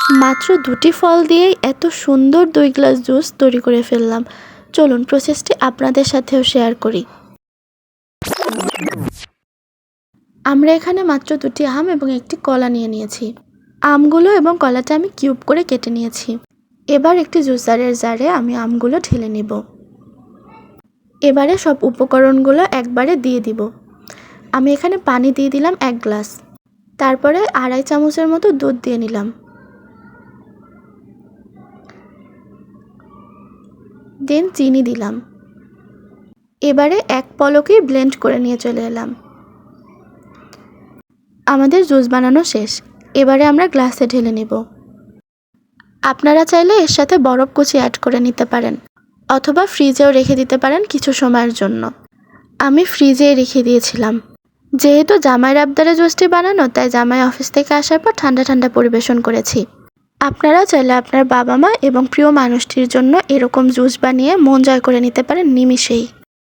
মাত্র 2টি ফল দিয়েই এত সুন্দর 2 গ্লাস জুস তৈরি করে ফেললাম। চলুন প্রসেসটি আপনাদের সাথেও শেয়ার করি। আমরা এখানে মাত্র 2টি আম এবং একটি কলা নিয়ে নিয়েছি। আমগুলো এবং কলাটা আমি কিউব করে কেটে নিয়েছি। এবার একটি জুসারের জারে আমি আমগুলো ঢেলে নেব। এবারে সব উপকরণগুলো একবারে দিয়ে দিব। আমি এখানে পানি দিয়ে দিলাম 1 গ্লাস। তারপরে 2.5 চামচের মতো দুধ দিয়ে নিলাম। দেন চিনি দিলাম। এবারে এক পলকেই ব্লেন্ড করে নিয়ে চলে এলাম। আমাদের জুস বানানো শেষ। এবারে আমরা গ্লাসে ঢেলে নেব। আপনারা চাইলে এর সাথে বরফ কুচি অ্যাড করে নিতে পারেন অথবা ফ্রিজেও রেখে দিতে পারেন কিছু সময়ের জন্য। আমি ফ্রিজে রেখে দিয়েছিলাম। যেহেতু জামাইয়ের আবদারে জুসটি বানানো, তাই জামাই অফিস থেকে আসার পর ঠান্ডা ঠান্ডা পরিবেশন করেছি। আপনারা চাইলে আপনার বাবা মা এবং প্রিয় মানুষটির জন্য এরকম জুস বানিয়ে মন জয় করে নিতে পারেন নিমিষেই।